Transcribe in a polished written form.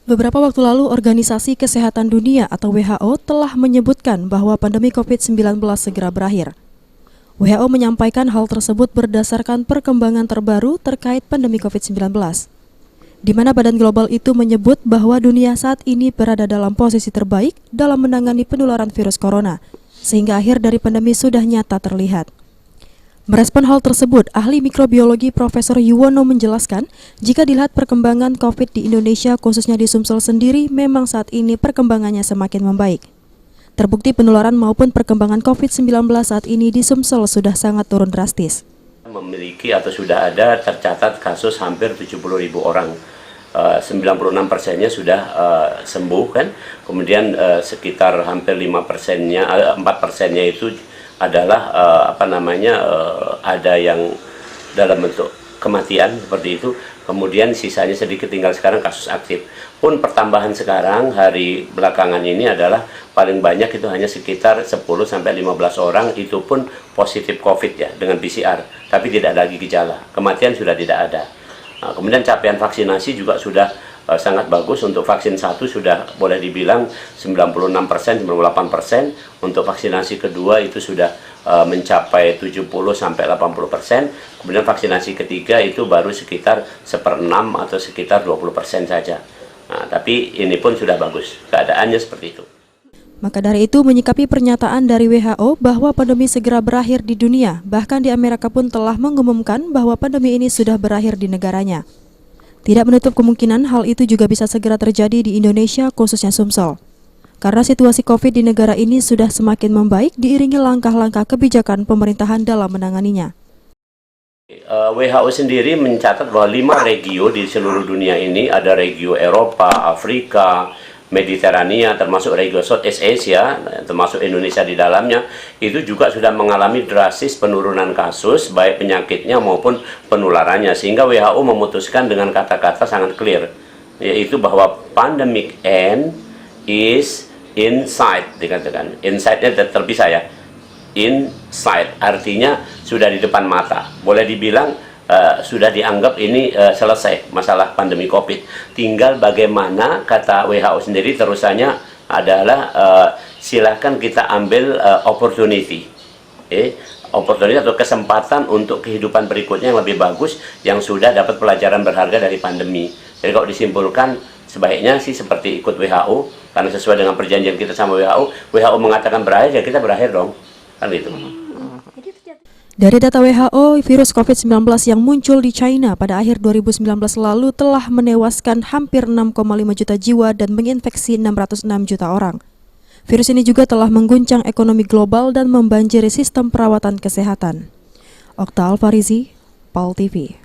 Beberapa waktu lalu, Organisasi Kesehatan Dunia atau WHO telah menyebutkan bahwa pandemi COVID-19 segera berakhir. WHO menyampaikan hal tersebut berdasarkan perkembangan terbaru terkait pandemi COVID-19, di mana Badan Global itu menyebut bahwa dunia saat ini berada dalam posisi terbaik dalam menangani penularan virus corona, sehingga akhir dari pandemi sudah nyata terlihat. Merespon hal tersebut, ahli mikrobiologi Profesor Yuwono menjelaskan, jika dilihat perkembangan COVID di Indonesia khususnya di Sumsel sendiri memang saat ini perkembangannya semakin membaik. Terbukti penularan maupun perkembangan COVID-19 saat ini di Sumsel sudah sangat turun drastis. Memiliki atau sudah ada tercatat kasus hampir 70.000 orang. 96%-nya sudah sembuh kan. Kemudian sekitar hampir 4%-nya itu adalah ada yang dalam bentuk kematian seperti itu. Kemudian sisanya sedikit tinggal sekarang kasus aktif. Pun pertambahan sekarang hari belakangan ini adalah paling banyak itu hanya sekitar 10-15 orang, itu pun positif COVID ya dengan PCR, tapi tidak ada lagi gejala. Kematian sudah tidak ada. Nah, kemudian capaian vaksinasi juga sudah sangat bagus. Untuk vaksin 1 sudah boleh dibilang 96%, 98%. Untuk vaksinasi kedua itu sudah mencapai 70-80%. Kemudian vaksinasi ketiga itu baru sekitar 1/6 atau sekitar 20% saja. Nah, tapi ini pun sudah bagus, keadaannya seperti itu. Maka dari itu, menyikapi pernyataan dari WHO bahwa pandemi segera berakhir di dunia, bahkan di Amerika pun telah mengumumkan bahwa pandemi ini sudah berakhir di negaranya. Tidak menutup kemungkinan hal itu juga bisa segera terjadi di Indonesia, khususnya Sumsel. Karena situasi COVID di negara ini sudah semakin membaik diiringi langkah-langkah kebijakan pemerintahan dalam menanganinya. WHO sendiri mencatat bahwa 5 regio di seluruh dunia ini, ada regio Eropa, Afrika, Mediterania, termasuk regio Southeast Asia, termasuk Indonesia di dalamnya, itu juga sudah mengalami drastis penurunan kasus, baik penyakitnya maupun penularannya, sehingga WHO memutuskan dengan kata-kata sangat clear, yaitu bahwa pandemic end is in sight, dikatakan. Insight-nya terpisah ya, in sight, artinya sudah di depan mata. Boleh dibilang sudah dianggap ini selesai masalah pandemi COVID. Tinggal bagaimana, kata WHO sendiri terusannya adalah silakan kita ambil opportunity, opportunity atau kesempatan untuk kehidupan berikutnya yang lebih bagus, yang sudah dapat pelajaran berharga dari pandemi. Jadi kalau disimpulkan, sebaiknya sih seperti ikut WHO, karena sesuai dengan perjanjian kita sama WHO. WHO mengatakan berakhir, ya kita berakhir dong, kan gitu. Dari data WHO, virus COVID-19 yang muncul di China pada akhir 2019 lalu telah menewaskan hampir 6,5 juta jiwa dan menginfeksi 606 juta orang. Virus ini juga telah mengguncang ekonomi global dan membanjiri sistem perawatan kesehatan. Okta Alfarizi, PAL TV.